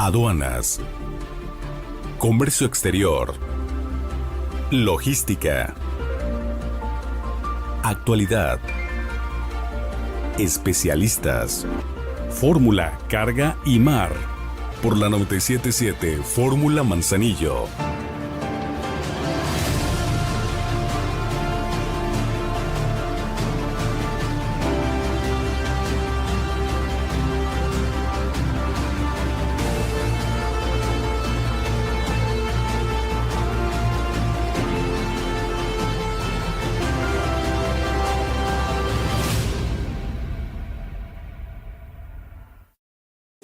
aduanas, comercio exterior, logística, actualidad, especialistas, fórmula, carga y mar. Por la 977 Fórmula Manzanillo.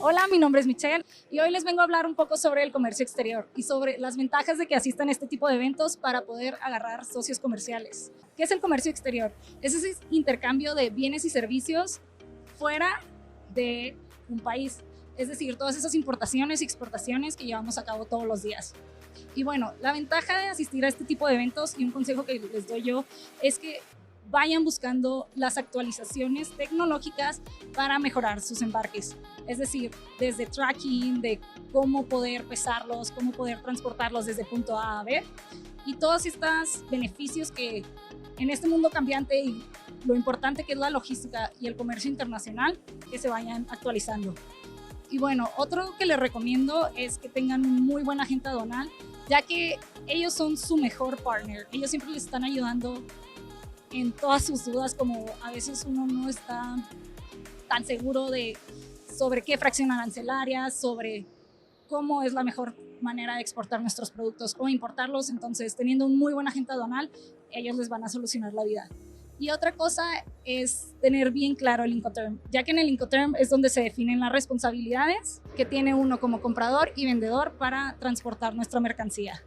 Hola, mi nombre es Michelle y hoy les vengo a hablar un poco sobre el comercio exterior y sobre las ventajas de que asistan a este tipo de eventos para poder agarrar socios comerciales. ¿Qué es el comercio exterior? Es ese intercambio de bienes y servicios fuera de un país, es decir, todas esas importaciones y exportaciones que llevamos a cabo todos los días. Y bueno, la ventaja de asistir a este tipo de eventos y un consejo que les doy yo es que vayan buscando las actualizaciones tecnológicas para mejorar sus embarques. Es decir, desde tracking, de cómo poder pesarlos, cómo poder transportarlos desde punto A a B y todos estos beneficios que en este mundo cambiante y lo importante que es la logística y el comercio internacional, que se vayan actualizando. Y bueno, otro que les recomiendo es que tengan un muy buen agente aduanal, ya que ellos son su mejor partner. Ellos siempre les están ayudando en todas sus dudas, como a veces uno no está tan seguro sobre qué fracción arancelaria, sobre cómo es la mejor manera de exportar nuestros productos o importarlos. Entonces, teniendo un muy buen agente aduanal, ellos les van a solucionar la vida. Y otra cosa es tener bien claro el Incoterm, ya que en el Incoterm es donde se definen las responsabilidades que tiene uno como comprador y vendedor para transportar nuestra mercancía.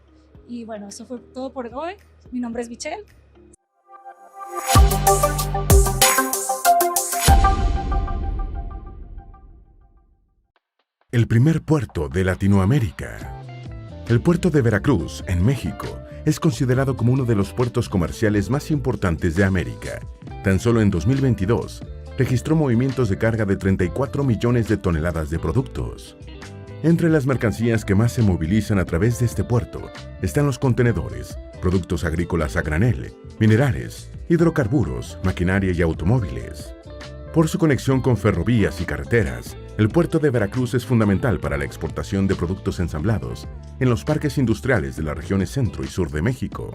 Y bueno, eso fue todo por hoy. Mi nombre es Michelle. El primer puerto de Latinoamérica. El puerto de Veracruz, en México, es considerado como uno de los puertos comerciales más importantes de América. Tan solo en 2022, registró movimientos de carga de 34 millones de toneladas de productos. Entre las mercancías que más se movilizan a través de este puerto están los contenedores, productos agrícolas a granel, minerales, hidrocarburos, maquinaria y automóviles. Por su conexión con ferrovías y carreteras, el puerto de Veracruz es fundamental para la exportación de productos ensamblados en los parques industriales de las regiones centro y sur de México.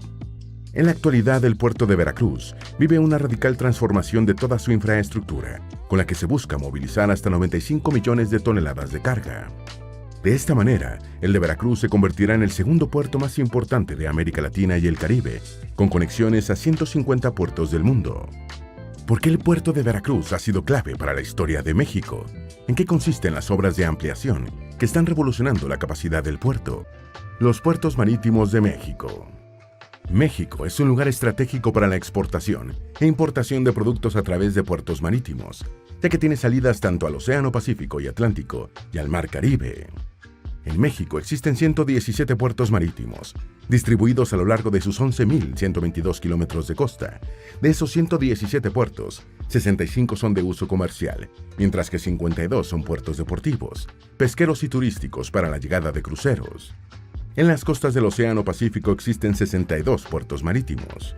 En la actualidad, el puerto de Veracruz vive una radical transformación de toda su infraestructura, con la que se busca movilizar hasta 95 millones de toneladas de carga. De esta manera, el de Veracruz se convertirá en el segundo puerto más importante de América Latina y el Caribe, con conexiones a 150 puertos del mundo. ¿Por qué el puerto de Veracruz ha sido clave para la historia de México? ¿En qué consisten las obras de ampliación que están revolucionando la capacidad del puerto? Los puertos marítimos de México. México es un lugar estratégico para la exportación e importación de productos a través de puertos marítimos, ya que tiene salidas tanto al Océano Pacífico y Atlántico y al Mar Caribe. En México existen 117 puertos marítimos, distribuidos a lo largo de sus 11.122 kilómetros de costa. De esos 117 puertos, 65 son de uso comercial, mientras que 52 son puertos deportivos, pesqueros y turísticos para la llegada de cruceros. En las costas del Océano Pacífico existen 62 puertos marítimos.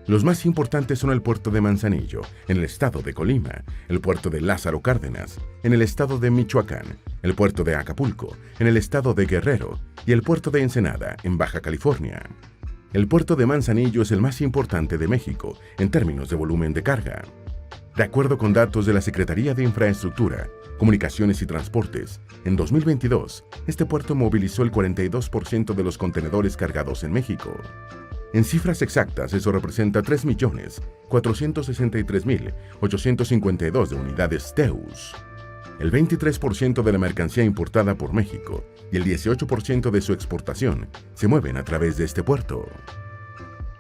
Los más importantes son el puerto de Manzanillo, en el estado de Colima, el puerto de Lázaro Cárdenas, en el estado de Michoacán, el puerto de Acapulco, en el estado de Guerrero, y el puerto de Ensenada, en Baja California. El puerto de Manzanillo es el más importante de México en términos de volumen de carga. De acuerdo con datos de la Secretaría de Infraestructura, Comunicaciones y Transportes, en 2022, este puerto movilizó el 42% de los contenedores cargados en México. En cifras exactas, eso representa 3.463.852 de unidades TEUs. El 23% de la mercancía importada por México y el 18% de su exportación se mueven a través de este puerto.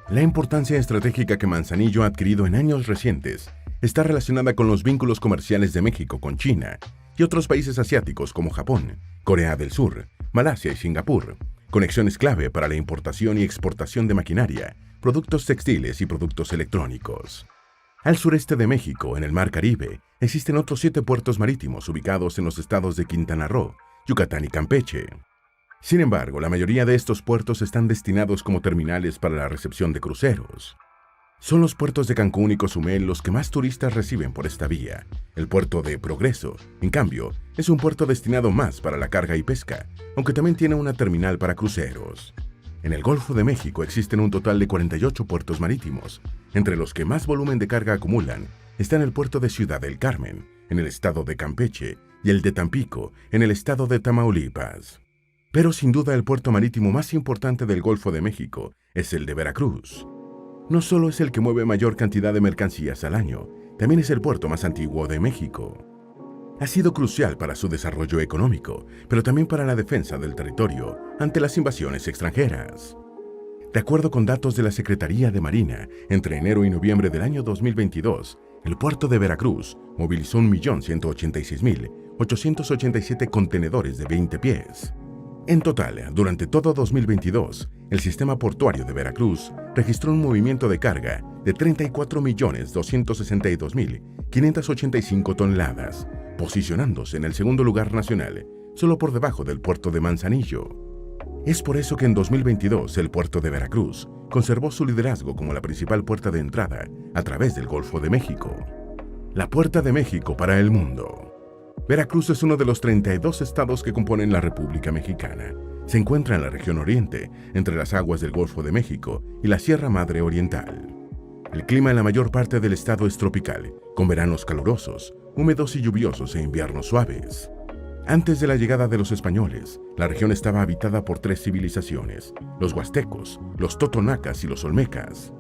La importancia estratégica que Manzanillo ha adquirido en años recientes está relacionada con los vínculos comerciales de México con China y otros países asiáticos como Japón, Corea del Sur, Malasia y Singapur, conexiones clave para la importación y exportación de maquinaria, productos textiles y productos electrónicos. Al sureste de México, en el Mar Caribe, existen otros 7 puertos marítimos ubicados en los estados de Quintana Roo, Yucatán y Campeche. Sin embargo, la mayoría de estos puertos están destinados como terminales para la recepción de cruceros. Son los puertos de Cancún y Cozumel los que más turistas reciben por esta vía. El puerto de Progreso, en cambio, es un puerto destinado más para la carga y pesca, aunque también tiene una terminal para cruceros. En el Golfo de México existen un total de 48 puertos marítimos, entre los que más volumen de carga acumulan están el puerto de Ciudad del Carmen, en el estado de Campeche, y el de Tampico, en el estado de Tamaulipas. Pero sin duda el puerto marítimo más importante del Golfo de México es el de Veracruz. No solo es el que mueve mayor cantidad de mercancías al año, también es el puerto más antiguo de México. Ha sido crucial para su desarrollo económico, pero también para la defensa del territorio ante las invasiones extranjeras. De acuerdo con datos de la Secretaría de Marina, entre enero y noviembre del año 2022, el puerto de Veracruz movilizó 1.186.887 contenedores de 20 pies. En total, durante todo 2022, el sistema portuario de Veracruz registró un movimiento de carga de 34.262.585 toneladas, posicionándose en el segundo lugar nacional, solo por debajo del puerto de Manzanillo. Es por eso que en 2022 el puerto de Veracruz conservó su liderazgo como la principal puerta de entrada a través del Golfo de México. La Puerta de México para el mundo. Veracruz es uno de los 32 estados que componen la República Mexicana. Se encuentra en la región oriente, entre las aguas del Golfo de México y la Sierra Madre Oriental. El clima en la mayor parte del estado es tropical, con veranos calurosos, húmedos y lluviosos e inviernos suaves. Antes de la llegada de los españoles, la región estaba habitada por 3 civilizaciones: los huastecos, los totonacas y los olmecas.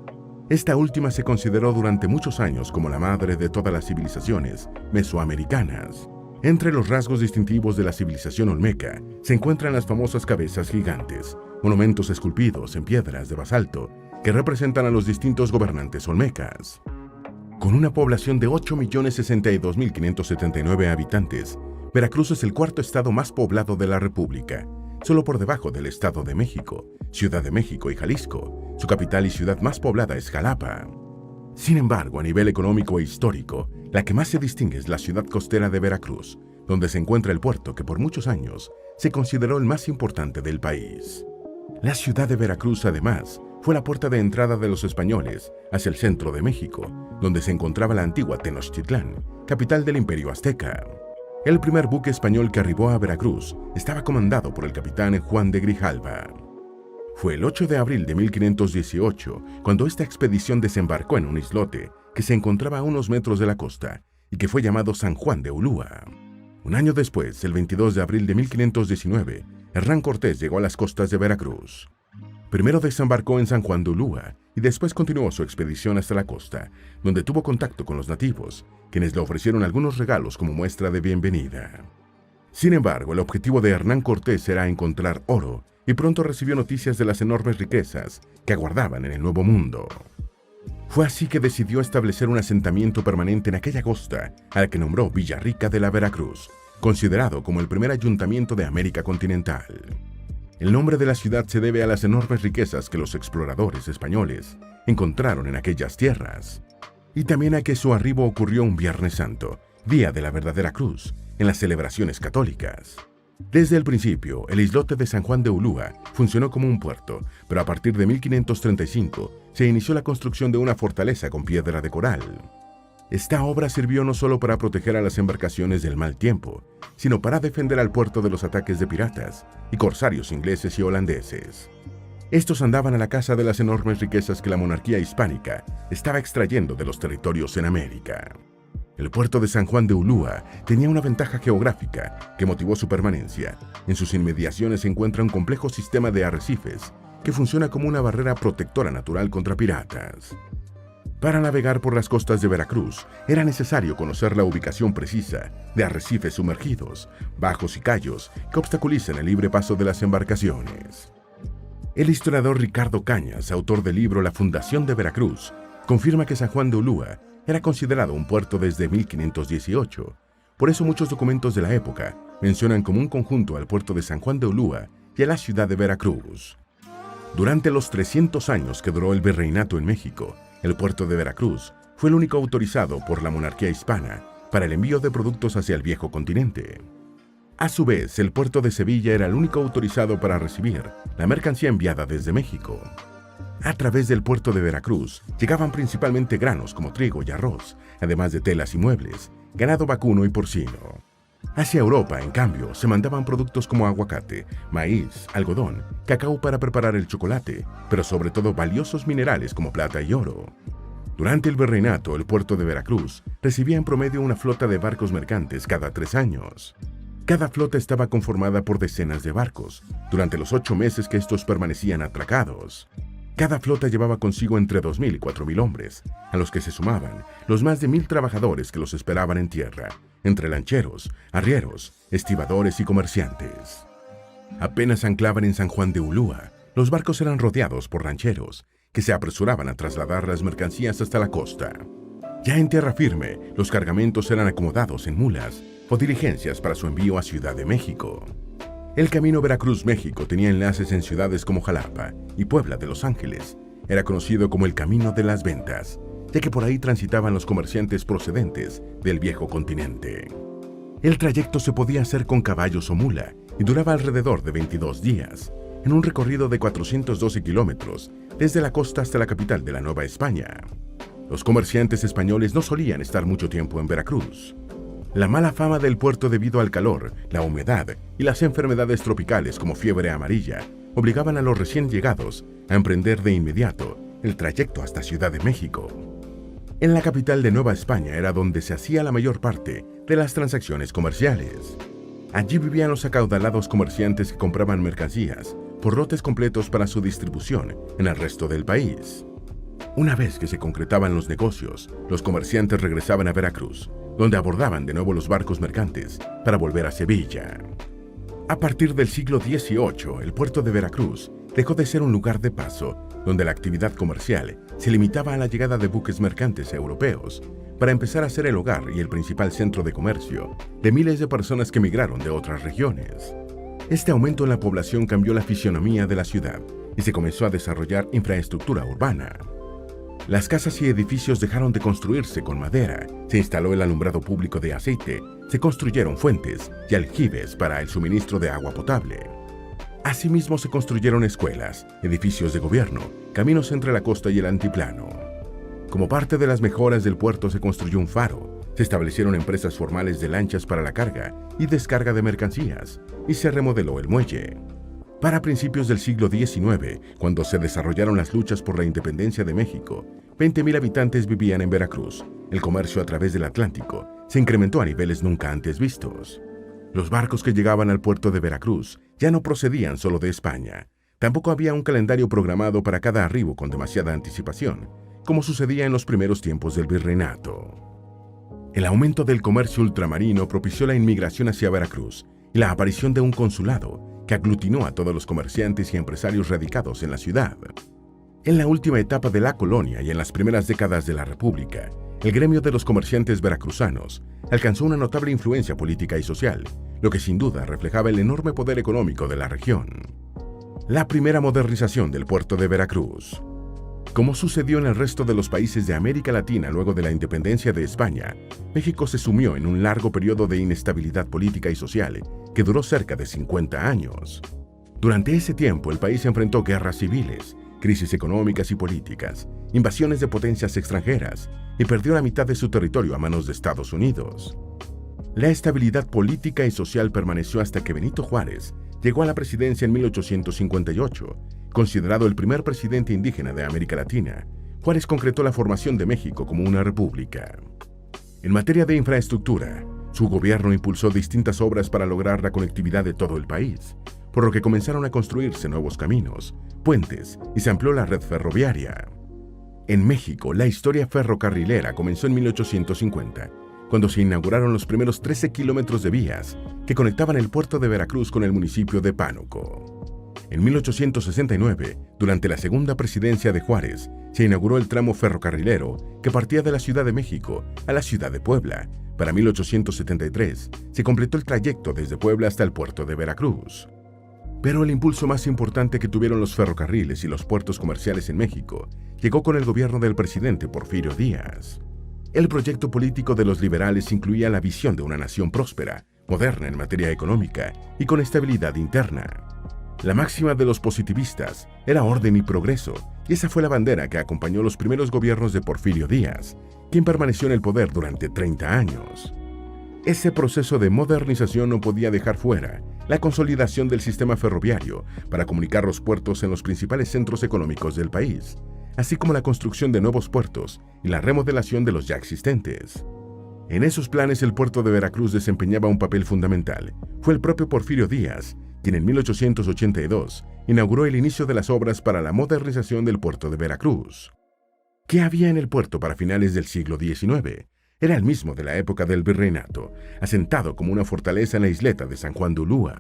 Esta última se consideró durante muchos años como la madre de todas las civilizaciones mesoamericanas. Entre los rasgos distintivos de la civilización olmeca se encuentran las famosas cabezas gigantes, monumentos esculpidos en piedras de basalto que representan a los distintos gobernantes olmecas. Con una población de 8.062.579 habitantes, Veracruz es el cuarto estado más poblado de la República, solo por debajo del Estado de México, Ciudad de México y Jalisco. Su capital y ciudad más poblada es Jalapa. Sin embargo, a nivel económico e histórico, la que más se distingue es la ciudad costera de Veracruz, donde se encuentra el puerto que por muchos años se consideró el más importante del país. La ciudad de Veracruz, además, fue la puerta de entrada de los españoles hacia el centro de México, donde se encontraba la antigua Tenochtitlán, capital del Imperio Azteca. El primer buque español que arribó a Veracruz estaba comandado por el capitán Juan de Grijalva. Fue el 8 de abril de 1518 cuando esta expedición desembarcó en un islote que se encontraba a unos metros de la costa y que fue llamado San Juan de Ulúa. Un año después, el 22 de abril de 1519, Hernán Cortés llegó a las costas de Veracruz. Primero desembarcó en San Juan de Ulúa y después continuó su expedición hasta la costa, donde tuvo contacto con los nativos, quienes le ofrecieron algunos regalos como muestra de bienvenida. Sin embargo, el objetivo de Hernán Cortés era encontrar oro, y pronto recibió noticias de las enormes riquezas que aguardaban en el Nuevo Mundo. Fue así que decidió establecer un asentamiento permanente en aquella costa, a la que nombró Villarrica de la Veracruz, considerado como el primer ayuntamiento de América continental. El nombre de la ciudad se debe a las enormes riquezas que los exploradores españoles encontraron en aquellas tierras, y también a que su arribo ocurrió un Viernes Santo, día de la verdadera cruz, en las celebraciones católicas. Desde el principio, el islote de San Juan de Ulúa funcionó como un puerto, pero a partir de 1535 se inició la construcción de una fortaleza con piedra de coral. Esta obra sirvió no solo para proteger a las embarcaciones del mal tiempo, sino para defender al puerto de los ataques de piratas y corsarios ingleses y holandeses. Estos andaban a la caza de las enormes riquezas que la monarquía hispánica estaba extrayendo de los territorios en América. El puerto de San Juan de Ulúa tenía una ventaja geográfica que motivó su permanencia. En sus inmediaciones se encuentra un complejo sistema de arrecifes que funciona como una barrera protectora natural contra piratas. Para navegar por las costas de Veracruz era necesario conocer la ubicación precisa de arrecifes sumergidos, bajos y cayos que obstaculizan el libre paso de las embarcaciones. El historiador Ricardo Cañas, autor del libro La Fundación de Veracruz, confirma que San Juan de Ulúa era considerado un puerto desde 1518. Por eso muchos documentos de la época mencionan como un conjunto al puerto de San Juan de Ulúa y a la ciudad de Veracruz. Durante los 300 años que duró el virreinato en México, el puerto de Veracruz fue el único autorizado por la monarquía hispana para el envío de productos hacia el viejo continente. A su vez, el puerto de Sevilla era el único autorizado para recibir la mercancía enviada desde México. A través del puerto de Veracruz llegaban principalmente granos como trigo y arroz, además de telas y muebles, ganado vacuno y porcino. Hacia Europa, en cambio, se mandaban productos como aguacate, maíz, algodón, cacao para preparar el chocolate, pero sobre todo valiosos minerales como plata y oro. Durante el virreinato, el puerto de Veracruz recibía en promedio una flota de barcos mercantes cada 3 años. Cada flota estaba conformada por decenas de barcos, durante los 8 meses que estos permanecían atracados. Cada flota llevaba consigo entre 2.000 y 4.000 hombres, a los que se sumaban los más de 1.000 trabajadores que los esperaban en tierra, entre lancheros, arrieros, estibadores y comerciantes. Apenas anclaban en San Juan de Ulúa, los barcos eran rodeados por rancheros, que se apresuraban a trasladar las mercancías hasta la costa. Ya en tierra firme, los cargamentos eran acomodados en mulas o diligencias para su envío a Ciudad de México. El camino Veracruz-México tenía enlaces en ciudades como Jalapa y Puebla de Los Ángeles. Era conocido como el Camino de las Ventas, ya que por ahí transitaban los comerciantes procedentes del viejo continente. El trayecto se podía hacer con caballos o mula y duraba alrededor de 22 días, en un recorrido de 412 kilómetros desde la costa hasta la capital de la Nueva España. Los comerciantes españoles no solían estar mucho tiempo en Veracruz. La mala fama del puerto debido al calor, la humedad y las enfermedades tropicales como fiebre amarilla obligaban a los recién llegados a emprender de inmediato el trayecto hasta Ciudad de México. En la capital de Nueva España era donde se hacía la mayor parte de las transacciones comerciales. Allí vivían los acaudalados comerciantes que compraban mercancías por lotes completos para su distribución en el resto del país. Una vez que se concretaban los negocios, los comerciantes regresaban a Veracruz, donde abordaban de nuevo los barcos mercantes para volver a Sevilla. A partir del siglo XVIII, el puerto de Veracruz dejó de ser un lugar de paso, donde la actividad comercial se limitaba a la llegada de buques mercantes europeos, para empezar a ser el hogar y el principal centro de comercio de miles de personas que migraron de otras regiones. Este aumento en la población cambió la fisionomía de la ciudad y se comenzó a desarrollar infraestructura urbana. Las casas y edificios dejaron de construirse con madera, se instaló el alumbrado público de aceite, se construyeron fuentes y aljibes para el suministro de agua potable. Asimismo se construyeron escuelas, edificios de gobierno, caminos entre la costa y el altiplano. Como parte de las mejoras del puerto se construyó un faro, se establecieron empresas formales de lanchas para la carga y descarga de mercancías, y se remodeló el muelle. Para principios del siglo XIX, cuando se desarrollaron las luchas por la independencia de México, 20.000 habitantes vivían en Veracruz. El comercio a través del Atlántico se incrementó a niveles nunca antes vistos. Los barcos que llegaban al puerto de Veracruz ya no procedían solo de España. Tampoco había un calendario programado para cada arribo con demasiada anticipación, como sucedía en los primeros tiempos del virreinato. El aumento del comercio ultramarino propició la inmigración hacia Veracruz y la aparición de un consulado que aglutinó a todos los comerciantes y empresarios radicados en la ciudad. En la última etapa de la colonia y en las primeras décadas de la República, el gremio de los comerciantes veracruzanos alcanzó una notable influencia política y social, lo que sin duda reflejaba el enorme poder económico de la región. La primera modernización del puerto de Veracruz. Como sucedió en el resto de los países de América Latina luego de la independencia de España, México se sumió en un largo periodo de inestabilidad política y social que duró cerca de 50 años. Durante ese tiempo, el país enfrentó guerras civiles, crisis económicas y políticas, invasiones de potencias extranjeras y perdió la mitad de su territorio a manos de Estados Unidos. La estabilidad política y social permaneció hasta que Benito Juárez llegó a la presidencia en 1858. Considerado el primer presidente indígena de América Latina, Juárez concretó la formación de México como una república. En materia de infraestructura, su gobierno impulsó distintas obras para lograr la conectividad de todo el país, por lo que comenzaron a construirse nuevos caminos, puentes y se amplió la red ferroviaria. En México, la historia ferrocarrilera comenzó en 1850, cuando se inauguraron los primeros 13 kilómetros de vías que conectaban el puerto de Veracruz con el municipio de Pánuco. En 1869, durante la segunda presidencia de Juárez, se inauguró el tramo ferrocarrilero que partía de la Ciudad de México a la ciudad de Puebla. Para 1873, se completó el trayecto desde Puebla hasta el puerto de Veracruz. Pero el impulso más importante que tuvieron los ferrocarriles y los puertos comerciales en México llegó con el gobierno del presidente Porfirio Díaz. El proyecto político de los liberales incluía la visión de una nación próspera, moderna en materia económica y con estabilidad interna. La máxima de los positivistas era orden y progreso, y esa fue la bandera que acompañó los primeros gobiernos de Porfirio Díaz, quien permaneció en el poder durante 30 años. Ese proceso de modernización no podía dejar fuera la consolidación del sistema ferroviario para comunicar los puertos en los principales centros económicos del país, así como la construcción de nuevos puertos y la remodelación de los ya existentes. En esos planes el puerto de Veracruz desempeñaba un papel fundamental. Fue el propio Porfirio Díaz quien en 1882 inauguró el inicio de las obras para la modernización del puerto de Veracruz. ¿Qué había en el puerto para finales del siglo XIX? Era el mismo de la época del virreinato, asentado como una fortaleza en la isleta de San Juan de Ulúa.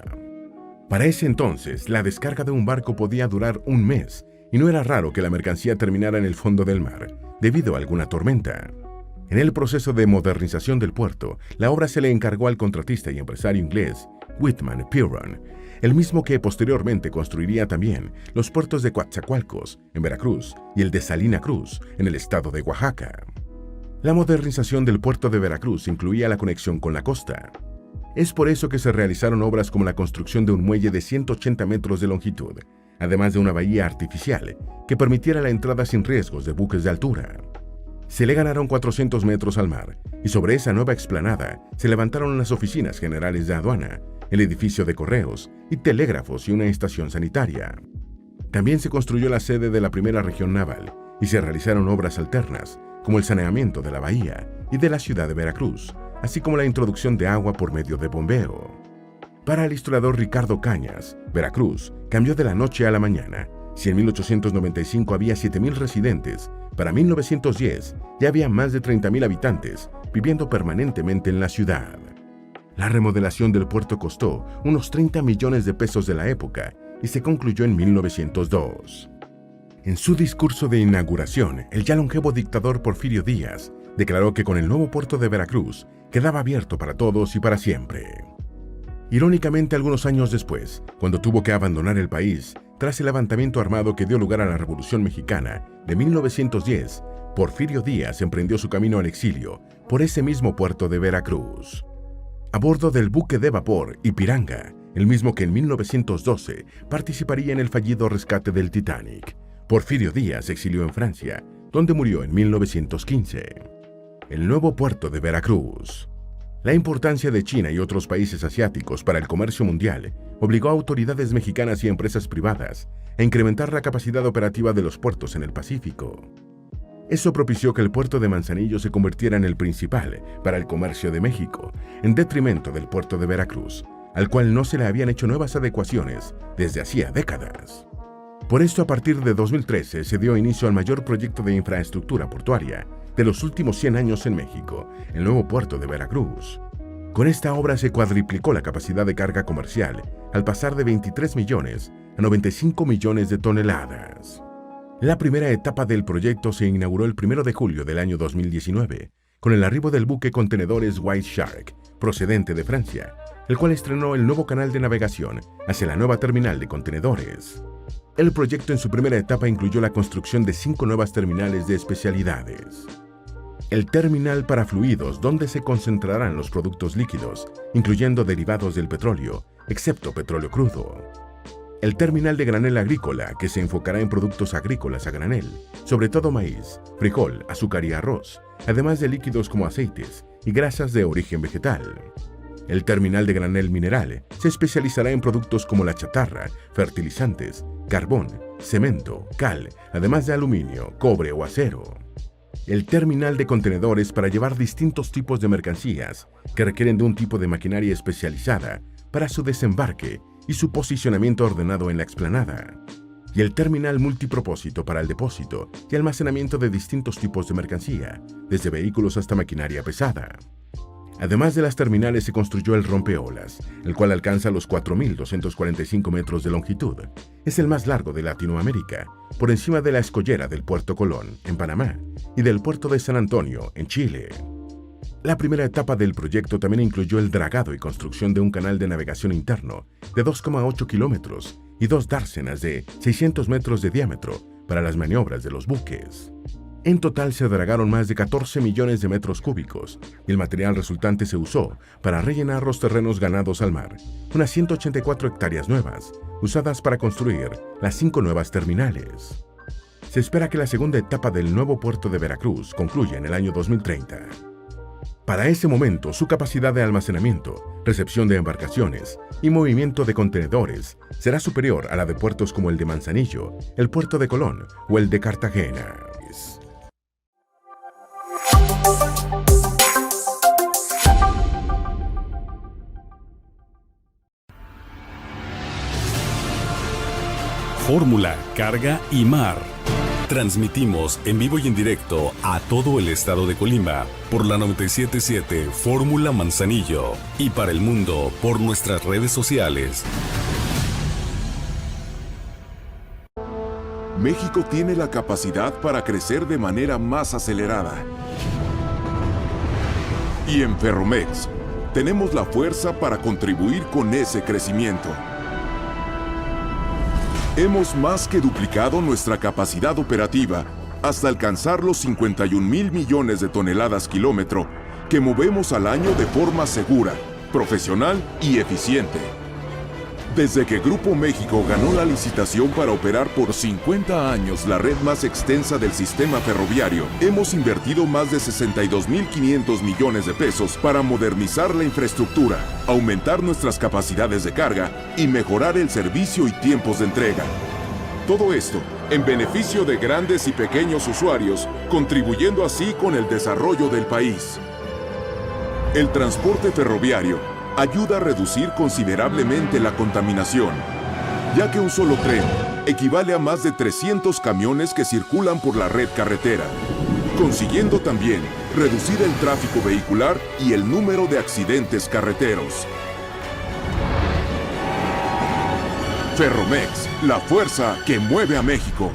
Para ese entonces, la descarga de un barco podía durar un mes, y no era raro que la mercancía terminara en el fondo del mar, debido a alguna tormenta. En el proceso de modernización del puerto, la obra se le encargó al contratista y empresario inglés Whitman Peron, el mismo que posteriormente construiría también los puertos de Coatzacoalcos, en Veracruz, y el de Salina Cruz, en el estado de Oaxaca. La modernización del puerto de Veracruz incluía la conexión con la costa. Es por eso que se realizaron obras como la construcción de un muelle de 180 metros de longitud, además de una bahía artificial que permitiera la entrada sin riesgos de buques de altura. Se le ganaron 400 metros al mar, y sobre esa nueva explanada se levantaron las oficinas generales de aduana, el edificio de correos y telégrafos y una estación sanitaria. También se construyó la sede de la primera región naval y se realizaron obras alternas, como el saneamiento de la bahía y de la ciudad de Veracruz, así como la introducción de agua por medio de bombeo. Para el historiador Ricardo Cañas, Veracruz cambió de la noche a la mañana. Si en 1895 había 7,000 residentes, para 1910 ya había más de 30,000 habitantes viviendo permanentemente en la ciudad. La remodelación del puerto costó unos 30 millones de pesos de la época y se concluyó en 1902. En su discurso de inauguración, el ya longevo dictador Porfirio Díaz declaró que con el nuevo puerto de Veracruz quedaba abierto para todos y para siempre. Irónicamente, algunos años después, cuando tuvo que abandonar el país tras el levantamiento armado que dio lugar a la Revolución Mexicana de 1910, Porfirio Díaz emprendió su camino al exilio por ese mismo puerto de Veracruz. A bordo del buque de vapor Ipiranga, el mismo que en 1912 participaría en el fallido rescate del Titanic, Porfirio Díaz se exilió en Francia, donde murió en 1915. El nuevo puerto de Veracruz. La importancia de China y otros países asiáticos para el comercio mundial obligó a autoridades mexicanas y empresas privadas a incrementar la capacidad operativa de los puertos en el Pacífico. Eso propició que el puerto de Manzanillo se convirtiera en el principal para el comercio de México, en detrimento del puerto de Veracruz, al cual no se le habían hecho nuevas adecuaciones desde hacía décadas. Por esto, a partir de 2013 se dio inicio al mayor proyecto de infraestructura portuaria de los últimos 100 años en México, el nuevo puerto de Veracruz. Con esta obra se cuadriplicó la capacidad de carga comercial, al pasar de 23 millones a 95 millones de toneladas. La primera etapa del proyecto se inauguró el 1 de julio del año 2019, con el arribo del buque contenedores White Shark, procedente de Francia, el cual estrenó el nuevo canal de navegación hacia la nueva terminal de contenedores. El proyecto en su primera etapa incluyó la construcción de 5 nuevas terminales de especialidades. El terminal para fluidos, donde se concentrarán los productos líquidos, incluyendo derivados del petróleo, excepto petróleo crudo. El terminal de granel agrícola, que se enfocará en productos agrícolas a granel, sobre todo maíz, frijol, azúcar y arroz, además de líquidos como aceites y grasas de origen vegetal. El terminal de granel mineral se especializará en productos como la chatarra, fertilizantes, carbón, cemento, cal, además de aluminio, cobre o acero. El terminal de contenedores para llevar distintos tipos de mercancías que requieren de un tipo de maquinaria especializada para su desembarque y su posicionamiento ordenado en la explanada. Y el terminal multipropósito para el depósito y almacenamiento de distintos tipos de mercancía, desde vehículos hasta maquinaria pesada. Además de las terminales se construyó el rompeolas, el cual alcanza los 4.245 metros de longitud. Es el más largo de Latinoamérica, por encima de la escollera del Puerto Colón, en Panamá, y del puerto de San Antonio, en Chile. La primera etapa del proyecto también incluyó el dragado y construcción de un canal de navegación interno de 2,8 kilómetros y 2 dársenas de 600 metros de diámetro para las maniobras de los buques. En total se dragaron más de 14 millones de metros cúbicos y el material resultante se usó para rellenar los terrenos ganados al mar, unas 184 hectáreas nuevas, usadas para construir las 5 nuevas terminales. Se espera que la segunda etapa del nuevo puerto de Veracruz concluya en el año 2030. Para ese momento, su capacidad de almacenamiento, recepción de embarcaciones y movimiento de contenedores será superior a la de puertos como el de Manzanillo, el puerto de Colón o el de Cartagena. Fórmula, carga y mar. Transmitimos en vivo y en directo a todo el estado de Colima por la 977 Fórmula Manzanillo y para el mundo por nuestras redes sociales. México tiene la capacidad para crecer de manera más acelerada. Y en Ferromex tenemos la fuerza para contribuir con ese crecimiento. Hemos más que duplicado nuestra capacidad operativa hasta alcanzar los 51,000 millones de toneladas kilómetro que movemos al año de forma segura, profesional y eficiente. Desde que Grupo México ganó la licitación para operar por 50 años la red más extensa del sistema ferroviario, hemos invertido más de 62,500 millones de pesos para modernizar la infraestructura, aumentar nuestras capacidades de carga y mejorar el servicio y tiempos de entrega. Todo esto en beneficio de grandes y pequeños usuarios, contribuyendo así con el desarrollo del país. El transporte ferroviario ayuda a reducir considerablemente la contaminación, ya que un solo tren equivale a más de 300 camiones que circulan por la red carretera, consiguiendo también reducir el tráfico vehicular y el número de accidentes carreteros. Ferromex, la fuerza que mueve a México.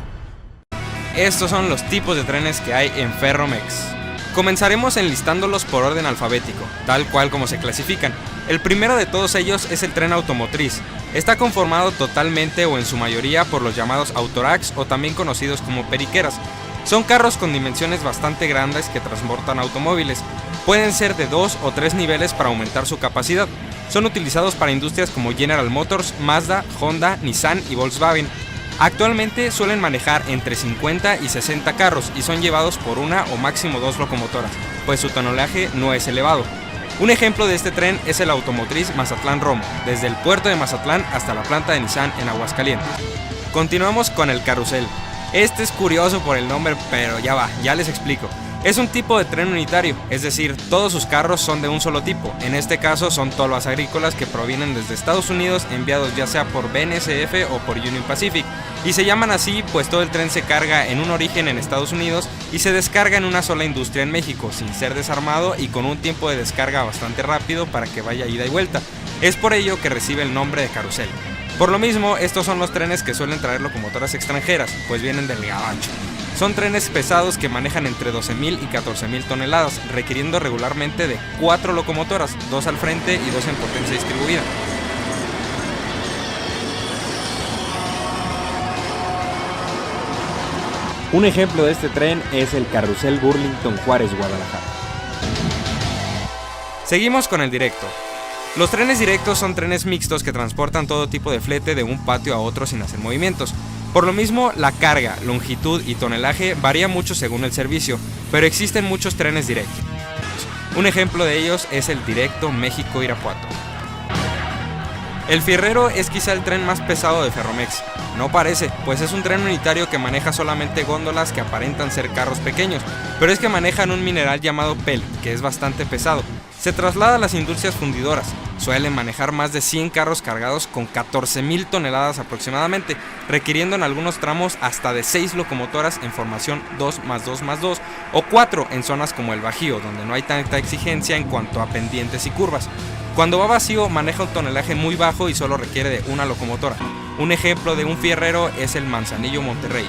Estos son los tipos de trenes que hay en Ferromex. Comenzaremos enlistándolos por orden alfabético, tal cual como se clasifican. El primero de todos ellos es el tren automotriz. Está conformado totalmente o en su mayoría por los llamados autoracks o también conocidos como periqueras. Son carros con dimensiones bastante grandes que transportan automóviles. Pueden ser de 2 o 3 niveles para aumentar su capacidad. Son utilizados para industrias como General Motors, Mazda, Honda, Nissan y Volkswagen. Actualmente suelen manejar entre 50 y 60 carros y son llevados por una o máximo 2 locomotoras, pues su tonelaje no es elevado. Un ejemplo de este tren es el automotriz Mazatlán-Romo, desde el puerto de Mazatlán hasta la planta de Nissan en Aguascalientes. Continuamos con el carrusel. Este es curioso por el nombre, pero ya les explico. Es un tipo de tren unitario, es decir, todos sus carros son de un solo tipo. En este caso son tolvas agrícolas que provienen desde Estados Unidos, enviados ya sea por BNSF o por Union Pacific. Y se llaman así pues todo el tren se carga en un origen en Estados Unidos y se descarga en una sola industria en México, sin ser desarmado y con un tiempo de descarga bastante rápido para que vaya ida y vuelta. Es por ello que recibe el nombre de carrusel. Por lo mismo, estos son los trenes que suelen traer locomotoras extranjeras, pues vienen del gabacho. Son trenes pesados que manejan entre 12,000 y 14,000 toneladas, requiriendo regularmente de 4 locomotoras, 2 al frente y 2 en potencia distribuida. Un ejemplo de este tren es el carrusel Burlington Juárez Guadalajara. Seguimos con el directo. Los trenes directos son trenes mixtos que transportan todo tipo de flete de un patio a otro sin hacer movimientos. Por lo mismo, la carga, longitud y tonelaje varía mucho según el servicio, pero existen muchos trenes directos. Un ejemplo de ellos es el directo México-Irapuato. El Fierrero es quizá el tren más pesado de Ferromex. No parece, pues es un tren unitario que maneja solamente góndolas que aparentan ser carros pequeños, pero es que manejan un mineral llamado PEL, que es bastante pesado. Se traslada a las industrias fundidoras. Suelen manejar más de 100 carros cargados con 14,000 toneladas aproximadamente, requiriendo en algunos tramos hasta de 6 locomotoras en formación 2+2+2 o 4 en zonas como el Bajío, donde no hay tanta exigencia en cuanto a pendientes y curvas. Cuando va vacío maneja un tonelaje muy bajo y solo requiere de una locomotora. Un ejemplo de un fierrero es el Manzanillo Monterrey.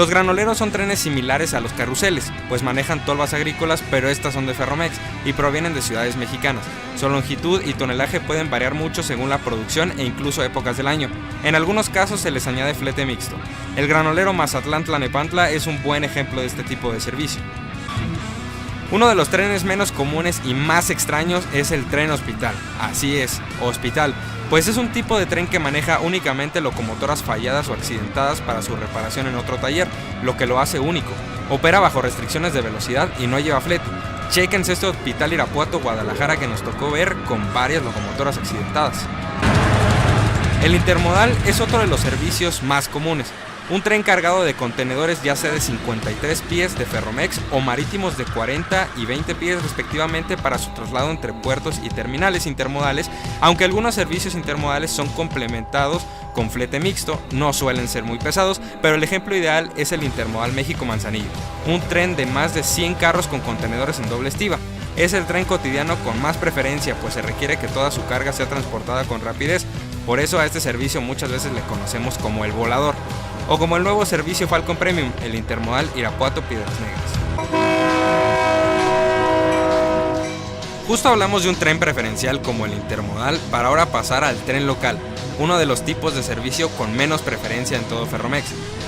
Los granoleros son trenes similares a los carruseles, pues manejan tolvas agrícolas, pero estas son de Ferromex y provienen de ciudades mexicanas. Su longitud y tonelaje pueden variar mucho según la producción e incluso épocas del año. En algunos casos se les añade flete mixto. El granolero Mazatlán-Tlalnepantla es un buen ejemplo de este tipo de servicio. Uno de los trenes menos comunes y más extraños es el tren hospital. Así es, hospital, pues es un tipo de tren que maneja únicamente locomotoras falladas o accidentadas para su reparación en otro taller, lo que lo hace único. Opera bajo restricciones de velocidad y no lleva flete. Chéquense este Hospital Irapuato Guadalajara que nos tocó ver con varias locomotoras accidentadas. El intermodal es otro de los servicios más comunes. Un tren cargado de contenedores ya sea de 53 pies de Ferromex o marítimos de 40 y 20 pies respectivamente para su traslado entre puertos y terminales intermodales, aunque algunos servicios intermodales son complementados con flete mixto, no suelen ser muy pesados, pero el ejemplo ideal es el Intermodal México-Manzanillo, un tren de más de 100 carros con contenedores en doble estiba. Es el tren cotidiano con más preferencia, pues se requiere que toda su carga sea transportada con rapidez, por eso a este servicio muchas veces le conocemos como el volador, o como el nuevo servicio Falcon Premium, el Intermodal Irapuato-Piedras Negras. Justo hablamos de un tren preferencial como el intermodal para ahora pasar al tren local, uno de los tipos de servicio con menos preferencia en todo Ferromex.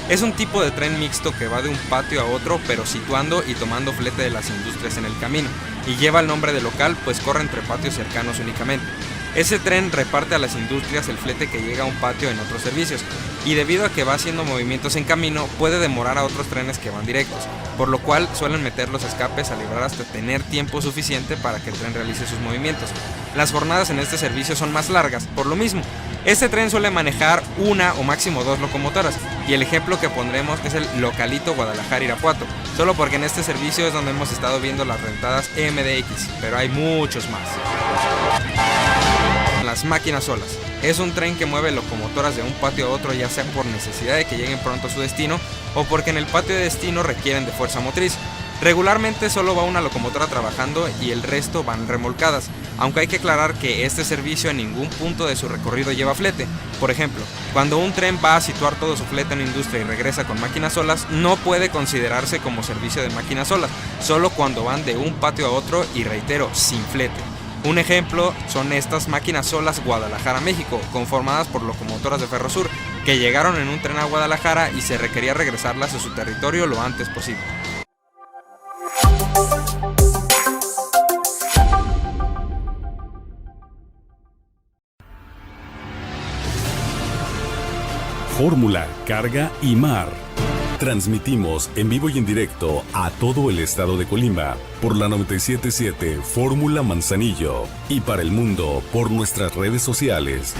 Es un tipo de tren mixto que va de un patio a otro pero situando y tomando flete de las industrias en el camino, y lleva el nombre de local pues corre entre patios cercanos únicamente. Ese tren reparte a las industrias el flete que llega a un patio en otros servicios, y debido a que va haciendo movimientos en camino, puede demorar a otros trenes que van directos, por lo cual suelen meter los escapes a librar hasta tener tiempo suficiente para que el tren realice sus movimientos. Las jornadas en este servicio son más largas, por lo mismo. Este tren suele manejar una o máximo 2 locomotoras, y el ejemplo que pondremos es el localito Guadalajara-Irapuato, solo porque en este servicio es donde hemos estado viendo las rentadas MDX, pero hay muchos más. Las máquinas solas. Es un tren que mueve locomotoras de un patio a otro, ya sea por necesidad de que lleguen pronto a su destino o porque en el patio de destino requieren de fuerza motriz. Regularmente solo va una locomotora trabajando y el resto van remolcadas, aunque hay que aclarar que este servicio en ningún punto de su recorrido lleva flete. Por ejemplo, cuando un tren va a situar todo su flete en una industria y regresa con máquinas solas, no puede considerarse como servicio de máquinas solas, solo cuando van de un patio a otro y reitero, sin flete. Un ejemplo son estas máquinas solas Guadalajara-México, conformadas por locomotoras de Ferrosur, que llegaron en un tren a Guadalajara y se requería regresarlas a su territorio lo antes posible. Fórmula, carga y mar. Transmitimos en vivo y en directo a todo el estado de Colima por la 97.7 Fórmula Manzanillo y para el mundo por nuestras redes sociales.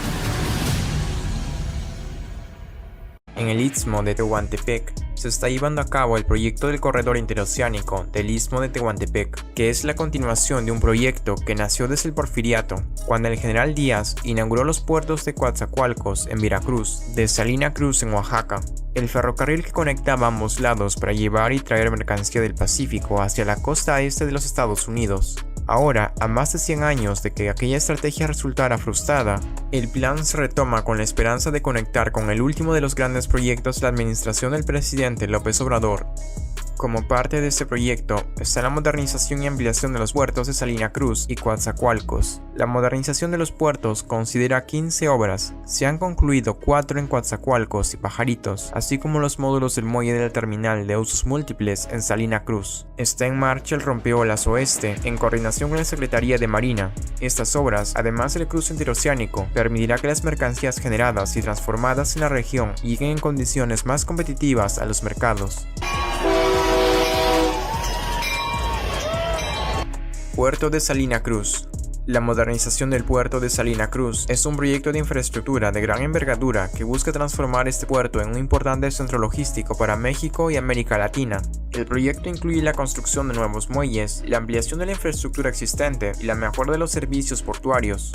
En el Istmo de Tehuantepec se está llevando a cabo el proyecto del corredor interoceánico del Istmo de Tehuantepec, que es la continuación de un proyecto que nació desde el Porfiriato, cuando el general Díaz inauguró los puertos de Coatzacoalcos en Veracruz, de Salina Cruz en Oaxaca, el ferrocarril que conectaba ambos lados para llevar y traer mercancía del Pacífico hacia la costa este de los Estados Unidos. Ahora, a más de 100 años de que aquella estrategia resultara frustrada, el plan se retoma con la esperanza de conectar con el último de los grandes proyectos de la administración del presidente López Obrador. Como parte de este proyecto está la modernización y ampliación de los puertos de Salina Cruz y Coatzacoalcos. La modernización de los puertos considera 15 obras, se han concluido 4 en Coatzacoalcos y Pajaritos, así como los módulos del muelle del terminal de usos múltiples en Salina Cruz. Está en marcha el rompeolas oeste, en coordinación con la Secretaría de Marina. Estas obras, además del cruce interoceánico, permitirá que las mercancías generadas y transformadas en la región lleguen en condiciones más competitivas a los mercados. Puerto de Salina Cruz. La modernización del puerto de Salina Cruz es un proyecto de infraestructura de gran envergadura que busca transformar este puerto en un importante centro logístico para México y América Latina. El proyecto incluye la construcción de nuevos muelles, la ampliación de la infraestructura existente y la mejora de los servicios portuarios.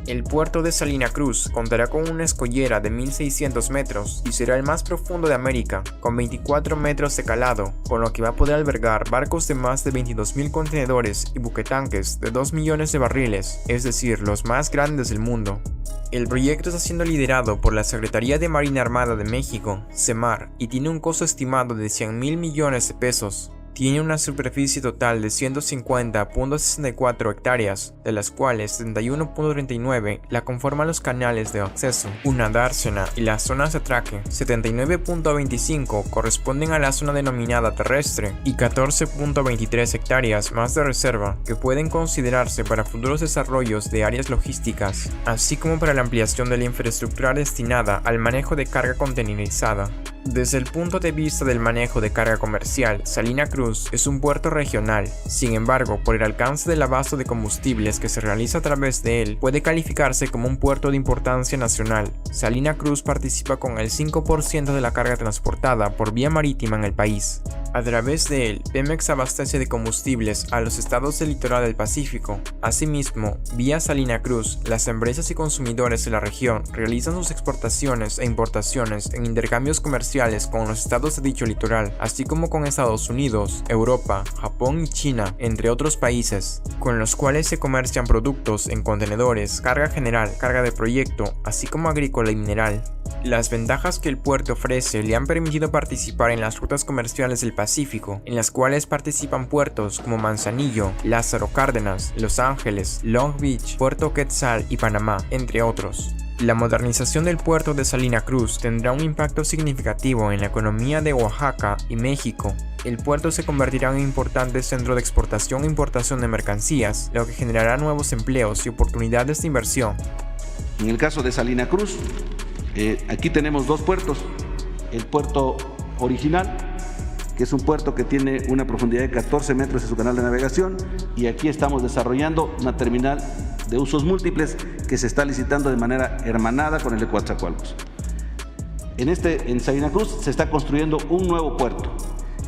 El puerto de Salina Cruz contará con una escollera de 1.600 metros y será el más profundo de América, con 24 metros de calado, con lo que va a poder albergar barcos de más de 22.000 contenedores y buquetanques de 2 millones de barriles, es decir, los más grandes del mundo. El proyecto está siendo liderado por la Secretaría de Marina Armada de México, SEMAR, y tiene un costo estimado de 100.000 millones de pesos. Tiene una superficie total de 150.64 hectáreas, de las cuales 71.39 la conforman los canales de acceso, una dársena y las zonas de atraque. 79.25 corresponden a la zona denominada terrestre y 14.23 hectáreas más de reserva, que pueden considerarse para futuros desarrollos de áreas logísticas, así como para la ampliación de la infraestructura destinada al manejo de carga contenerizada. Desde el punto de vista del manejo de carga comercial, Salina Cruz es un puerto regional. Sin embargo, por el alcance del abasto de combustibles que se realiza a través de él, puede calificarse como un puerto de importancia nacional. Salina Cruz participa con el 5% de la carga transportada por vía marítima en el país. A través de él, Pemex abastece de combustibles a los estados del litoral del Pacífico. Asimismo, vía Salina Cruz, las empresas y consumidores de la región realizan sus exportaciones e importaciones en intercambios comerciales con los estados de dicho litoral, así como con Estados Unidos, Europa, Japón y China, entre otros países, con los cuales se comercian productos en contenedores, carga general, carga de proyecto, así como agrícola y mineral. Las ventajas que el puerto ofrece le han permitido participar en las rutas comerciales del Pacífico, en las cuales participan puertos como Manzanillo, Lázaro Cárdenas, Los Ángeles, Long Beach, Puerto Quetzal y Panamá, entre otros. La modernización del puerto de Salina Cruz tendrá un impacto significativo en la economía de Oaxaca y México. El puerto se convertirá en un importante centro de exportación e importación de mercancías, lo que generará nuevos empleos y oportunidades de inversión. En el caso de Salina Cruz, aquí tenemos dos puertos. El puerto original, que es un puerto que tiene una profundidad de 14 metros en su canal de navegación, y aquí estamos desarrollando una terminal de usos múltiples que se está licitando de manera hermanada con el de Coatzacoalcos. En Salina Cruz se está construyendo un nuevo puerto.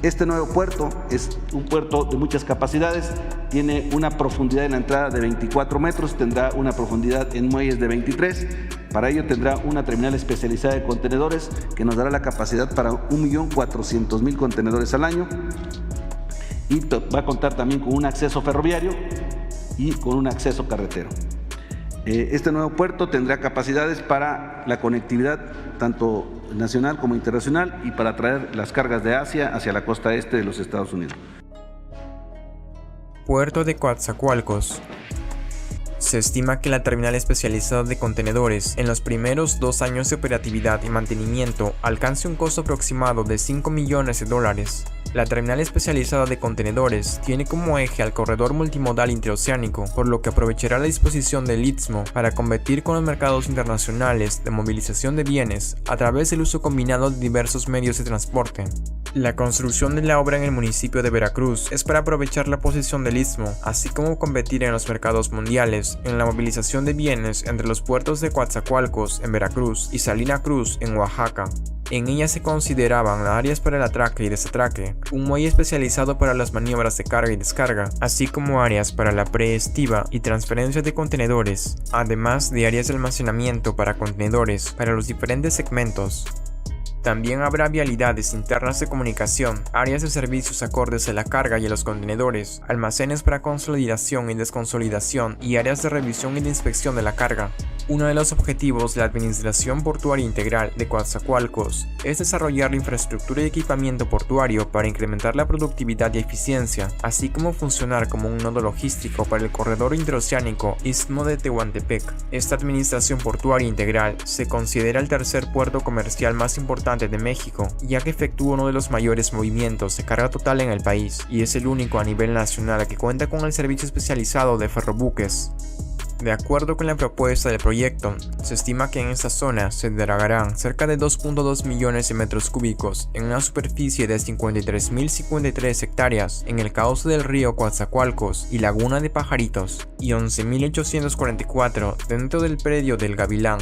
Este nuevo puerto es un puerto de muchas capacidades, tiene una profundidad en la entrada de 24 metros, tendrá una profundidad en muelles de 23, para ello tendrá una terminal especializada de contenedores que nos dará la capacidad para 1.400.000 contenedores al año, y va a contar también con un acceso ferroviario y con un acceso carretero. Este nuevo puerto tendrá capacidades para la conectividad tanto nacional como internacional y para traer las cargas de Asia hacia la costa este de los Estados Unidos. Puerto de Coatzacoalcos. Se estima que la terminal especializada de contenedores en los primeros 2 años de operatividad y mantenimiento alcance un costo aproximado de $5 millones. La terminal especializada de contenedores tiene como eje al corredor multimodal interoceánico, por lo que aprovechará la disposición del Istmo para competir con los mercados internacionales de movilización de bienes a través del uso combinado de diversos medios de transporte. La construcción de la obra en el municipio de Veracruz es para aprovechar la posición del Istmo, así como competir en los mercados mundiales en la movilización de bienes entre los puertos de Coatzacoalcos en Veracruz y Salina Cruz en Oaxaca. En ella se consideraban áreas para el atraque y desatraque, un muelle especializado para las maniobras de carga y descarga, así como áreas para la preestiva y transferencia de contenedores, además de áreas de almacenamiento para contenedores para los diferentes segmentos. También habrá vialidades internas de comunicación, áreas de servicios acordes a la carga y a los contenedores, almacenes para consolidación y desconsolidación y áreas de revisión y de inspección de la carga. Uno de los objetivos de la Administración Portuaria Integral de Coatzacoalcos es desarrollar la infraestructura y equipamiento portuario para incrementar la productividad y eficiencia, así como funcionar como un nodo logístico para el corredor interoceánico Istmo de Tehuantepec. Esta Administración Portuaria Integral se considera el tercer puerto comercial más importante de México, ya que efectúa uno de los mayores movimientos de carga total en el país, y es el único a nivel nacional que cuenta con el servicio especializado de ferrobuques. De acuerdo con la propuesta del proyecto, se estima que en esta zona se dragarán cerca de 2.2 millones de metros cúbicos en una superficie de 53.053 hectáreas en el cauce del río Coatzacoalcos y Laguna de Pajaritos, y 11.844 dentro del predio del Gavilán.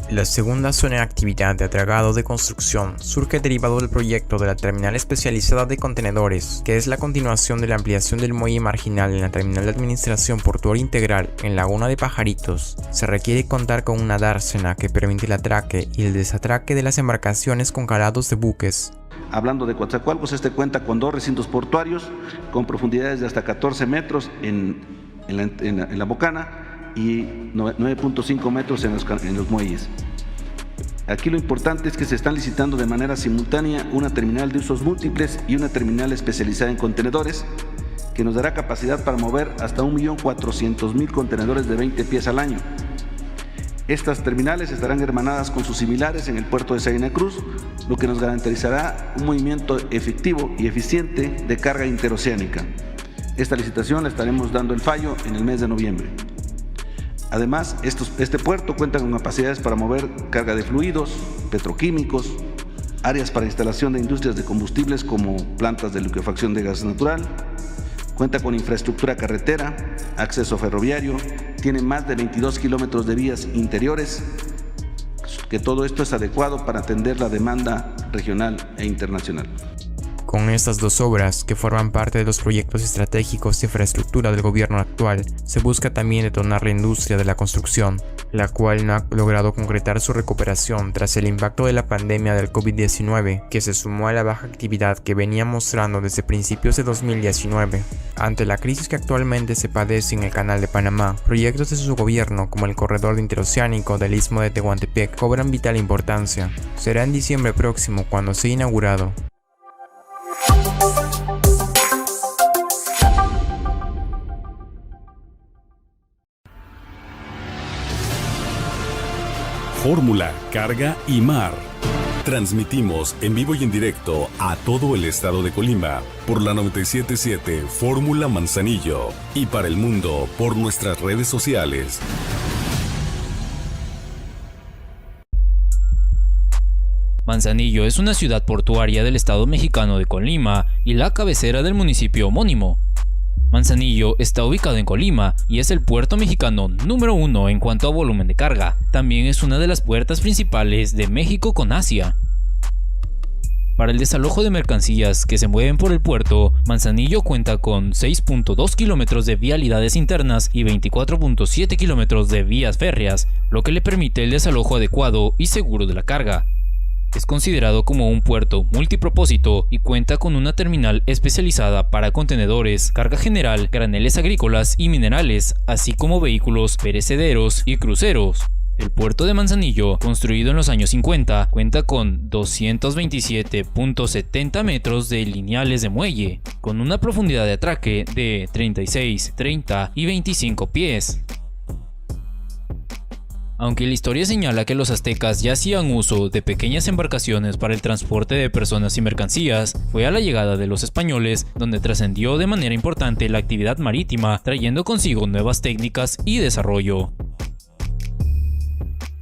La segunda zona de actividad de atragado de construcción surge derivado del proyecto de la terminal especializada de contenedores, que es la continuación de la ampliación del muelle marginal en la terminal de administración portuaria integral en Laguna de Pajaritos. Se requiere contar con una dársena que permite el atraque y el desatraque de las embarcaciones con calados de buques. Hablando de Coatzacoalcos, este cuenta con 2 recintos portuarios con profundidades de hasta 14 metros en la bocana y 9.5 metros en los muelles. Aquí lo importante es que se están licitando de manera simultánea una terminal de usos múltiples y una terminal especializada en contenedores que nos dará capacidad para mover hasta 1.400.000 contenedores de 20 pies al año. Estas terminales estarán hermanadas con sus similares en el puerto de Salina Cruz, lo que nos garantizará un movimiento efectivo y eficiente de carga interoceánica. Esta licitación la estaremos dando el fallo en el mes de noviembre. Además, este puerto cuenta con capacidades para mover carga de fluidos, petroquímicos, áreas para instalación de industrias de combustibles como plantas de liquefacción de gas natural, cuenta con infraestructura carretera, acceso ferroviario, tiene más de 22 kilómetros de vías interiores, que todo esto es adecuado para atender la demanda regional e internacional. Con estas dos obras, que forman parte de los proyectos estratégicos de infraestructura del gobierno actual, se busca también detonar la industria de la construcción, la cual no ha logrado concretar su recuperación tras el impacto de la pandemia del COVID-19, que se sumó a la baja actividad que venía mostrando desde principios de 2019. Ante la crisis que actualmente se padece en el Canal de Panamá, proyectos de su gobierno como el corredor interoceánico del Istmo de Tehuantepec cobran vital importancia. Será en diciembre próximo cuando sea inaugurado. Fórmula, carga y mar. Transmitimos en vivo y en directo a todo el estado de Colima por la 977 Fórmula Manzanillo y para el mundo por nuestras redes sociales. Manzanillo es una ciudad portuaria del estado mexicano de Colima y la cabecera del municipio homónimo. Manzanillo está ubicado en Colima y es el puerto mexicano número 1 en cuanto a volumen de carga. También es una de las puertas principales de México con Asia. Para el desalojo de mercancías que se mueven por el puerto, Manzanillo cuenta con 6.2 kilómetros de vialidades internas y 24.7 kilómetros de vías férreas, lo que le permite el desalojo adecuado y seguro de la carga. Es considerado como un puerto multipropósito y cuenta con una terminal especializada para contenedores, carga general, graneles agrícolas y minerales, así como vehículos perecederos y cruceros. El puerto de Manzanillo, construido en los años 50, cuenta con 227.70 metros de lineales de muelle, con una profundidad de atraque de 36, 30 y 25 pies. Aunque la historia señala que los aztecas ya hacían uso de pequeñas embarcaciones para el transporte de personas y mercancías, fue a la llegada de los españoles donde trascendió de manera importante la actividad marítima, trayendo consigo nuevas técnicas y desarrollo.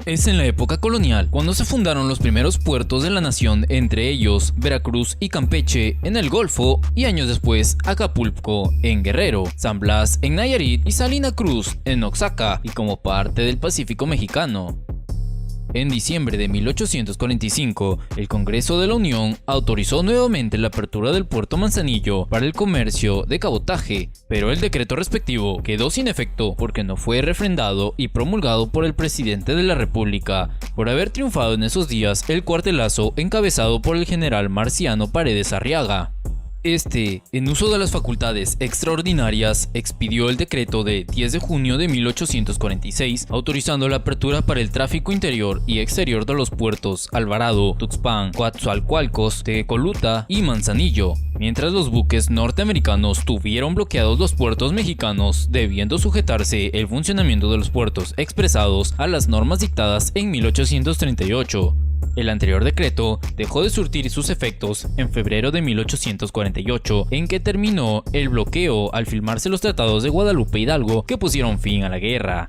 Es en la época colonial cuando se fundaron los primeros puertos de la nación, entre ellos Veracruz y Campeche en el Golfo, y años después Acapulco en Guerrero, San Blas en Nayarit y Salina Cruz en Oaxaca y como parte del Pacífico mexicano. En diciembre de 1845, el Congreso de la Unión autorizó nuevamente la apertura del puerto Manzanillo para el comercio de cabotaje, pero el decreto respectivo quedó sin efecto porque no fue refrendado y promulgado por el presidente de la República, por haber triunfado en esos días el cuartelazo encabezado por el general Marciano Paredes Arriaga. Este, en uso de las facultades extraordinarias, expidió el decreto de 10 de junio de 1846, autorizando la apertura para el tráfico interior y exterior de los puertos Alvarado, Tuxpan, Coatzacoalcos, Tecoluta y Manzanillo, mientras los buques norteamericanos tuvieron bloqueados los puertos mexicanos, debiendo sujetarse el funcionamiento de los puertos expresados a las normas dictadas en 1838. El anterior decreto dejó de surtir sus efectos en febrero de 1848, en que terminó el bloqueo al firmarse los tratados de Guadalupe Hidalgo que pusieron fin a la guerra.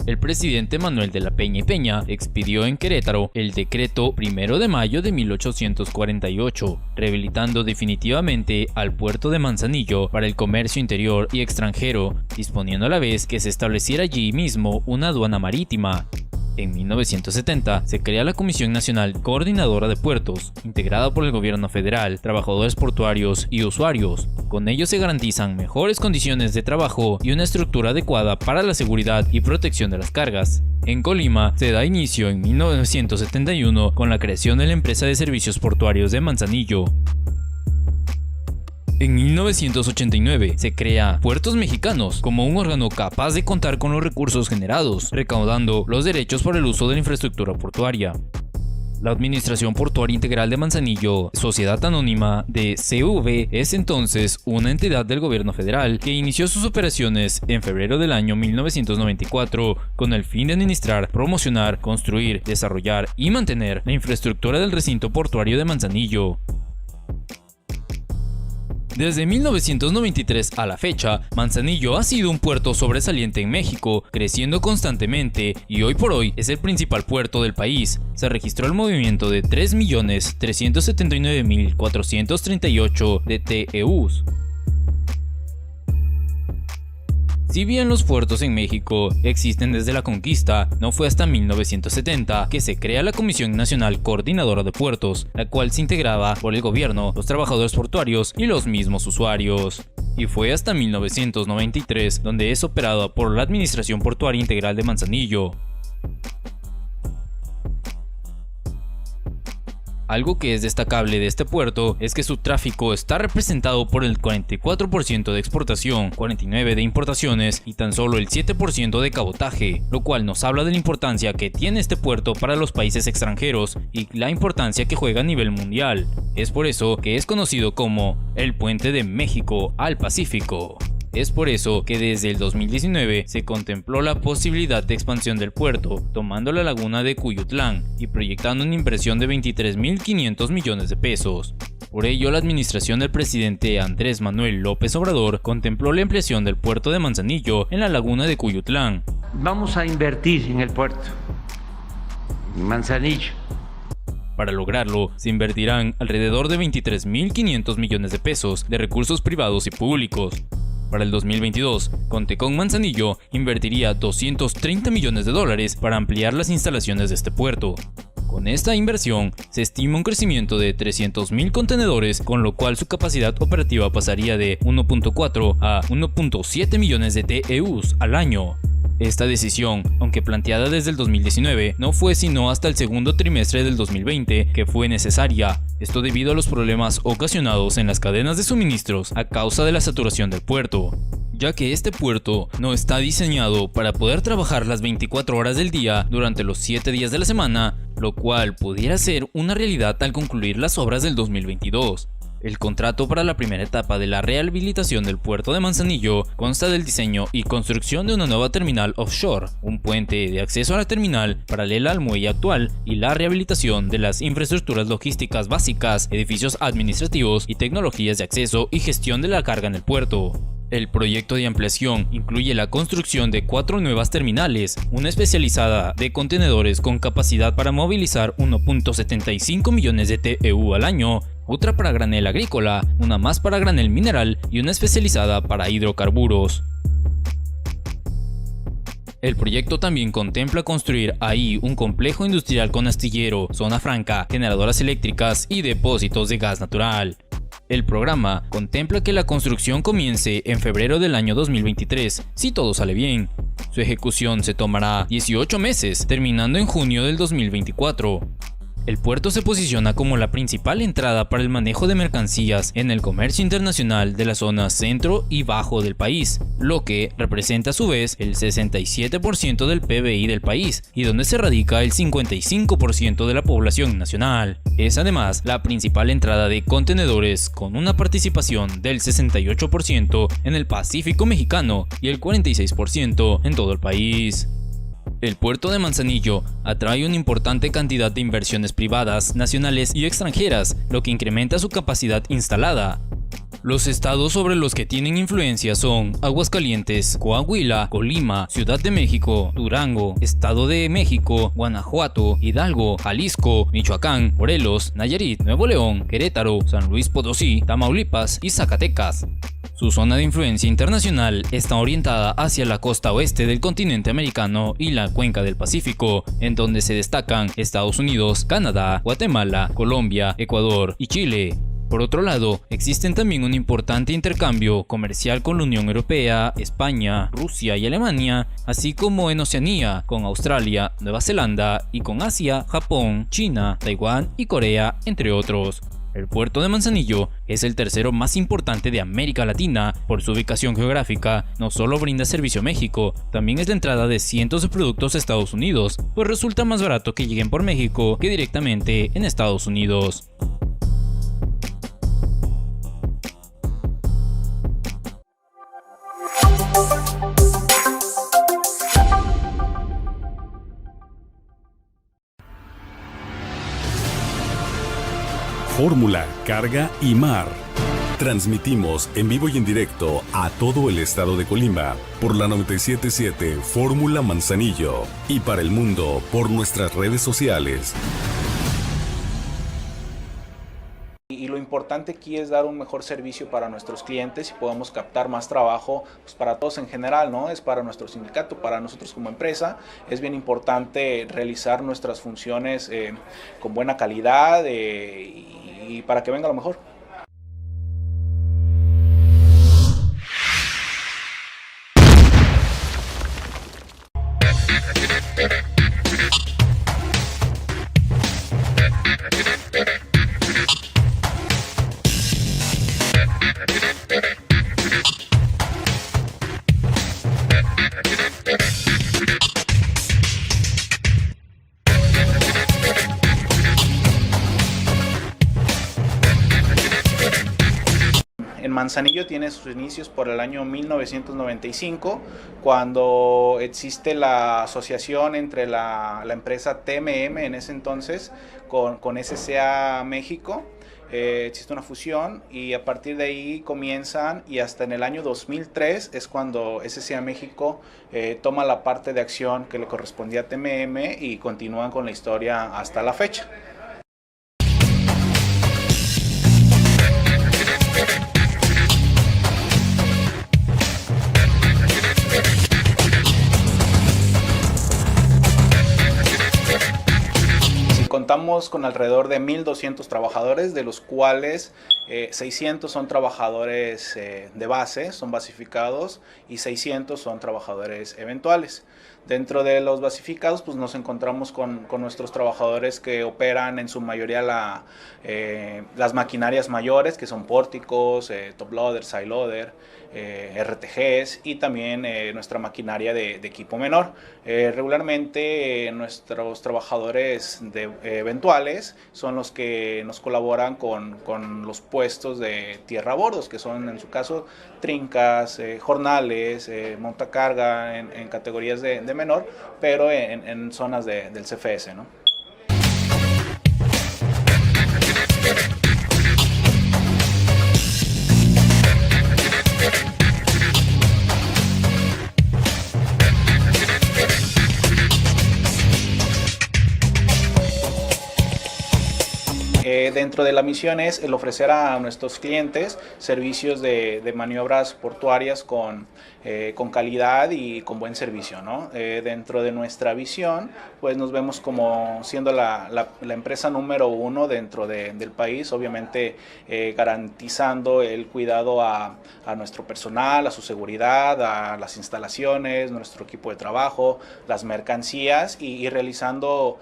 El presidente Manuel de la Peña y Peña expidió en Querétaro el decreto 1 de mayo de 1848, rehabilitando definitivamente al puerto de Manzanillo para el comercio interior y extranjero, disponiendo a la vez que se estableciera allí mismo una aduana marítima. En 1970 se crea la Comisión Nacional Coordinadora de Puertos, integrada por el gobierno federal, trabajadores portuarios y usuarios. Con ello se garantizan mejores condiciones de trabajo y una estructura adecuada para la seguridad y protección de las cargas. En Colima se da inicio en 1971 con la creación de la empresa de servicios portuarios de Manzanillo. En 1989 se crea Puertos Mexicanos como un órgano capaz de contar con los recursos generados, recaudando los derechos por el uso de la infraestructura portuaria. La Administración Portuaria Integral de Manzanillo, Sociedad Anónima de CV, es entonces una entidad del gobierno federal que inició sus operaciones en febrero del año 1994 con el fin de administrar, promocionar, construir, desarrollar y mantener la infraestructura del recinto portuario de Manzanillo. Desde 1993 a la fecha, Manzanillo ha sido un puerto sobresaliente en México, creciendo constantemente y hoy por hoy es el principal puerto del país. Se registró el movimiento de 3.379.438 de TEUs. Si bien los puertos en México existen desde la conquista, no fue hasta 1970 que se crea la Comisión Nacional Coordinadora de Puertos, la cual se integraba por el gobierno, los trabajadores portuarios y los mismos usuarios. Y fue hasta 1993 donde es operada por la Administración Portuaria Integral de Manzanillo. Algo que es destacable de este puerto es que su tráfico está representado por el 44% de exportación, 49% de importaciones y tan solo el 7% de cabotaje, lo cual nos habla de la importancia que tiene este puerto para los países extranjeros y la importancia que juega a nivel mundial. Es por eso que es conocido como el Puente de México al Pacífico. Es por eso que desde el 2019 se contempló la posibilidad de expansión del puerto, tomando la laguna de Cuyutlán y proyectando una inversión de 23.500 millones de pesos. Por ello, la administración del presidente Andrés Manuel López Obrador contempló la ampliación del puerto de Manzanillo en la laguna de Cuyutlán. Vamos a invertir en el puerto, en Manzanillo. Para lograrlo, se invertirán alrededor de 23.500 millones de pesos de recursos privados y públicos. Para el 2022, Contecón Manzanillo invertiría $230 millones para ampliar las instalaciones de este puerto. Con esta inversión, se estima un crecimiento de 300.000 contenedores, con lo cual su capacidad operativa pasaría de 1.4 a 1.7 millones de TEUs al año. Esta decisión, aunque planteada desde el 2019, no fue sino hasta el segundo trimestre del 2020 que fue necesaria. Esto debido a los problemas ocasionados en las cadenas de suministros a causa de la saturación del puerto, ya que este puerto no está diseñado para poder trabajar las 24 horas del día durante los 7 días de la semana, lo cual pudiera ser una realidad al concluir las obras del 2022. El contrato para la primera etapa de la rehabilitación del puerto de Manzanillo consta del diseño y construcción de una nueva terminal offshore, un puente de acceso a la terminal paralela al muelle actual y la rehabilitación de las infraestructuras logísticas básicas, edificios administrativos y tecnologías de acceso y gestión de la carga en el puerto. El proyecto de ampliación incluye la construcción de 4 nuevas terminales, una especializada de contenedores con capacidad para movilizar 1.75 millones de TEU al año, otra para granel agrícola, una más para granel mineral y una especializada para hidrocarburos. El proyecto también contempla construir ahí un complejo industrial con astillero, zona franca, generadoras eléctricas y depósitos de gas natural. El programa contempla que la construcción comience en febrero del año 2023, si todo sale bien. Su ejecución se tomará 18 meses, terminando en junio del 2024. El puerto se posiciona como la principal entrada para el manejo de mercancías en el comercio internacional de la zona centro y bajo del país, lo que representa a su vez el 67% del PBI del país y donde se radica el 55% de la población nacional. Es además la principal entrada de contenedores con una participación del 68% en el Pacífico mexicano y el 46% en todo el país. El puerto de Manzanillo atrae una importante cantidad de inversiones privadas, nacionales y extranjeras, lo que incrementa su capacidad instalada. Los estados sobre los que tienen influencia son Aguascalientes, Coahuila, Colima, Ciudad de México, Durango, Estado de México, Guanajuato, Hidalgo, Jalisco, Michoacán, Morelos, Nayarit, Nuevo León, Querétaro, San Luis Potosí, Tamaulipas y Zacatecas. Su zona de influencia internacional está orientada hacia la costa oeste del continente americano y la cuenca del Pacífico, en donde se destacan Estados Unidos, Canadá, Guatemala, Colombia, Ecuador y Chile. Por otro lado, existen también un importante intercambio comercial con la Unión Europea, España, Rusia y Alemania, así como en Oceanía, con Australia, Nueva Zelanda y con Asia, Japón, China, Taiwán y Corea, entre otros. El puerto de Manzanillo es el tercero más importante de América Latina. Por su ubicación geográfica, no solo brinda servicio a México, también es la entrada de cientos de productos a Estados Unidos, pues resulta más barato que lleguen por México que directamente en Estados Unidos. Fórmula, Carga y Mar. Transmitimos en vivo y en directo a todo el estado de Colima por la 977 Fórmula Manzanillo y para el mundo por nuestras redes sociales. Y lo importante aquí es dar un mejor servicio para nuestros clientes y podamos captar más trabajo pues, para todos en general, ¿no? Es para nuestro sindicato, para nosotros como empresa. Es bien importante realizar nuestras funciones con buena calidad y para que venga lo mejor. En Manzanillo tiene sus inicios por el año 1995, cuando existe la asociación entre la empresa TMM en ese entonces con SCA México. Existe una fusión y a partir de ahí comienzan, y hasta en el año 2003 es cuando SCA México toma la parte de acción que le correspondía a TMM y continúan con la historia hasta la fecha. Contamos con alrededor de 1.200 trabajadores, de los cuales 600 son trabajadores de base, son basificados, y 600 son trabajadores eventuales. Dentro de los basificados pues nos encontramos con nuestros trabajadores que operan en su mayoría las maquinarias mayores, que son pórticos, top loader, side loader, RTGs, y también nuestra maquinaria de equipo menor. Regularmente nuestros trabajadores eventuales son los que nos colaboran con los puestos de tierra a bordos, que son en su caso trincas, jornales, montacarga en categorías de menor, pero en zonas del CFS, ¿no? Dentro de la misión es el ofrecer a nuestros clientes servicios de maniobras portuarias con calidad y con buen servicio, ¿no? Dentro de nuestra visión, pues nos vemos como siendo la empresa número 1 dentro del país, obviamente garantizando el cuidado a nuestro personal, a su seguridad, a las instalaciones, nuestro equipo de trabajo, las mercancías y realizando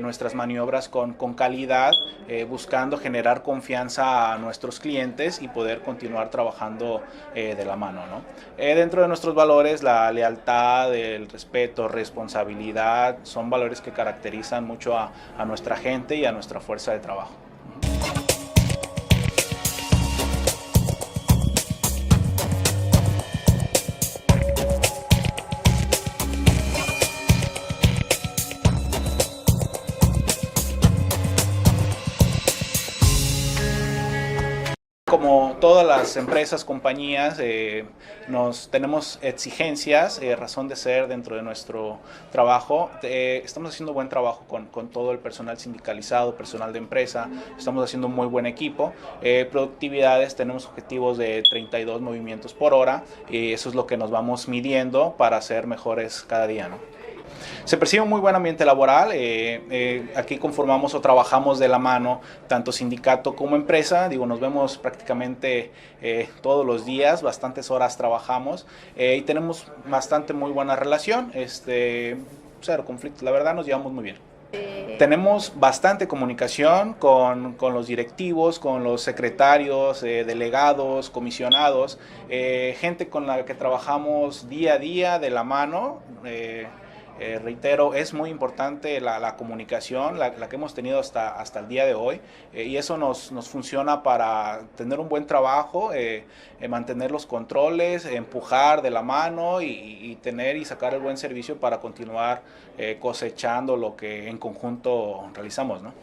nuestras maniobras con calidad, buscando generar confianza a nuestros clientes y poder continuar trabajando de la mano, ¿no? Dentro de nuestros valores, la lealtad, el respeto, responsabilidad, son valores que caracterizan mucho a nuestra gente y a nuestra fuerza de trabajo. como todas las empresas, compañías, tenemos exigencias, razón de ser dentro de nuestro trabajo. Estamos haciendo buen trabajo con todo el personal sindicalizado, personal de empresa, estamos haciendo un muy buen equipo. Productividades, tenemos objetivos de 32 movimientos por hora, y eso es lo que nos vamos midiendo para ser mejores cada día, ¿no? Se percibe un muy buen ambiente laboral. Aquí conformamos o trabajamos de la mano tanto sindicato como empresa. Nos vemos prácticamente todos los días, bastantes horas trabajamos y tenemos muy buena relación, cero conflictos, la verdad nos llevamos muy bien. Tenemos bastante comunicación con los directivos, con los secretarios, delegados, comisionados, gente con la que trabajamos día a día de la mano. Reitero, es muy importante la comunicación, la que hemos tenido hasta el día de hoy, y eso nos funciona para tener un buen trabajo, mantener los controles, empujar de la mano y tener y sacar el buen servicio para continuar cosechando lo que en conjunto realizamos, ¿no?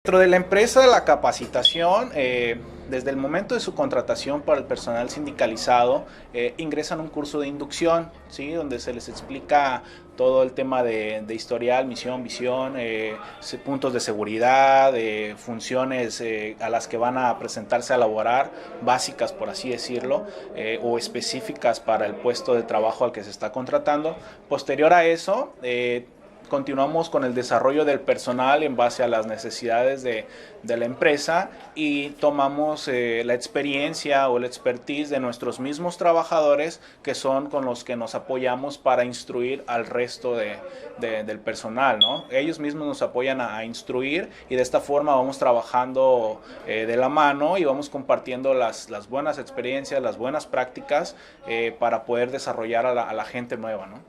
Dentro de la empresa, la capacitación, desde el momento de su contratación para el personal sindicalizado, ingresan un curso de inducción, ¿sí? Donde se les explica todo el tema de historial, misión, visión, puntos de seguridad, funciones a las que van a presentarse a laborar, básicas por así decirlo, o específicas para el puesto de trabajo al que se está contratando. Posterior a eso, continuamos con el desarrollo del personal en base a las necesidades de la empresa y tomamos la experiencia o la expertise de nuestros mismos trabajadores, que son con los que nos apoyamos para instruir al resto del personal, ¿no? Ellos mismos nos apoyan a instruir y de esta forma vamos trabajando de la mano y vamos compartiendo las buenas experiencias, las buenas prácticas para poder desarrollar a la gente nueva, ¿no?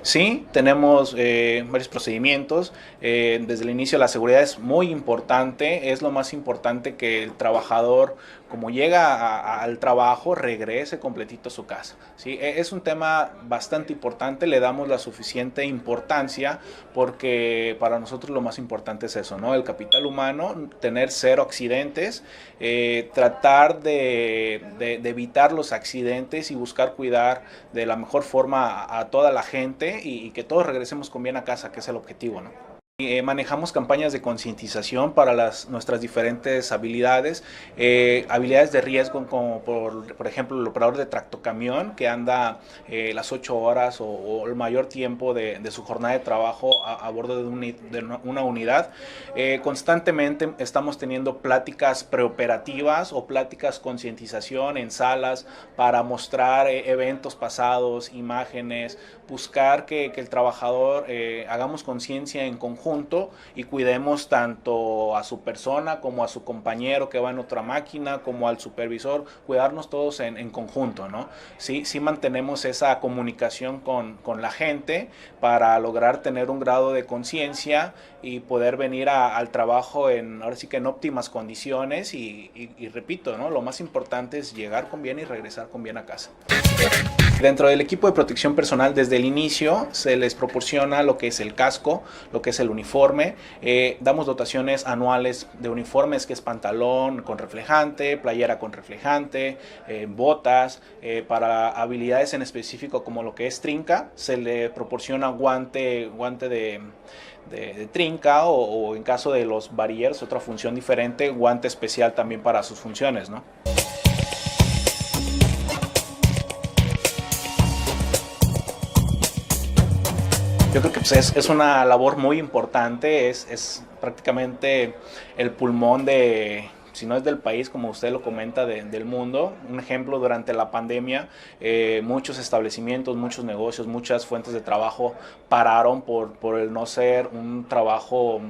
Sí, tenemos varios procedimientos. Desde el inicio la seguridad es muy importante, es lo más importante que el trabajador, como llega al trabajo, regrese completito a su casa, ¿sí? Es un tema bastante importante, le damos la suficiente importancia porque para nosotros lo más importante es eso, ¿no? El capital humano, tener 0 accidentes, tratar de evitar los accidentes y buscar cuidar de la mejor forma a toda la gente y que todos regresemos con bien a casa, que es el objetivo, ¿no? Manejamos campañas de concientización para nuestras diferentes habilidades, habilidades de riesgo como por ejemplo el operador de tractocamión que anda las 8 horas o el mayor tiempo de su jornada de trabajo a bordo de una unidad. Constantemente estamos teniendo pláticas preoperativas o pláticas concientización en salas para mostrar eventos pasados, imágenes, buscar que el trabajador hagamos conciencia en conjunto y cuidemos tanto a su persona como a su compañero que va en otra máquina, como al supervisor, cuidarnos todos en conjunto, ¿no? Sí mantenemos esa comunicación con la gente para lograr tener un grado de conciencia y poder venir al trabajo ahora sí que en óptimas condiciones y repito, ¿no? Lo más importante es llegar con bien y regresar con bien a casa. Dentro del equipo de protección personal, desde el inicio se les proporciona lo que es el casco, lo que es el uniforme. Damos dotaciones anuales de uniformes, que es pantalón con reflejante, playera con reflejante, botas. Para habilidades en específico como lo que es trinca, se le proporciona guante de trinca o en caso de los barriers, otra función diferente, guante especial también para sus funciones, ¿no? Yo creo que pues, es una labor muy importante, es prácticamente el pulmón si no es del país, como usted lo comenta, del mundo. Un ejemplo, durante la pandemia, muchos establecimientos, muchos negocios, muchas fuentes de trabajo pararon por el no ser un trabajo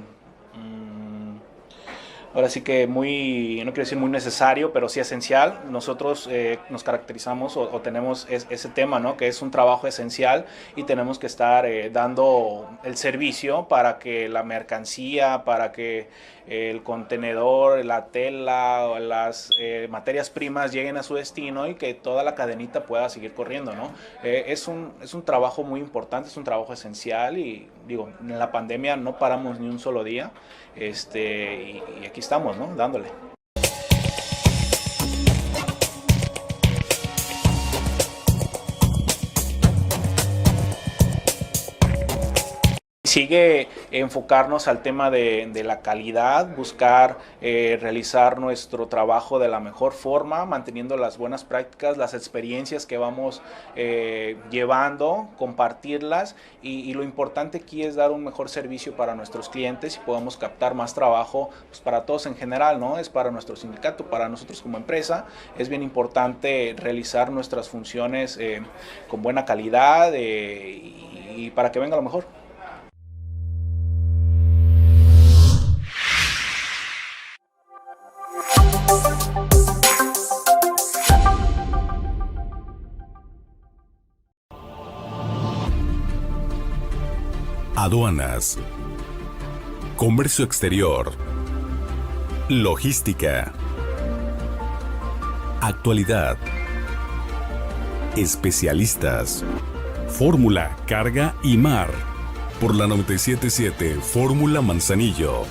ahora sí que muy, no quiero decir muy necesario, pero sí esencial. Nosotros nos caracterizamos o tenemos ese tema, ¿no? Que es un trabajo esencial y tenemos que estar dando el servicio para que la mercancía, para que el contenedor, la tela, las materias primas lleguen a su destino y que toda la cadenita pueda seguir corriendo, ¿no? Es un trabajo muy importante, es un trabajo esencial y digo, en la pandemia no paramos ni un solo día y aquí estamos, ¿no? Dándole. Sigue enfocarnos al tema de la calidad, buscar realizar nuestro trabajo de la mejor forma, manteniendo las buenas prácticas, las experiencias que vamos llevando, compartirlas y lo importante aquí es dar un mejor servicio para nuestros clientes y podamos captar más trabajo pues, para todos en general, ¿no? Es para nuestro sindicato, para nosotros como empresa, es bien importante realizar nuestras funciones con buena calidad y para que venga lo mejor. Aduanas, comercio exterior, logística, actualidad, especialistas, fórmula, carga y mar, por la 977 Fórmula Manzanillo.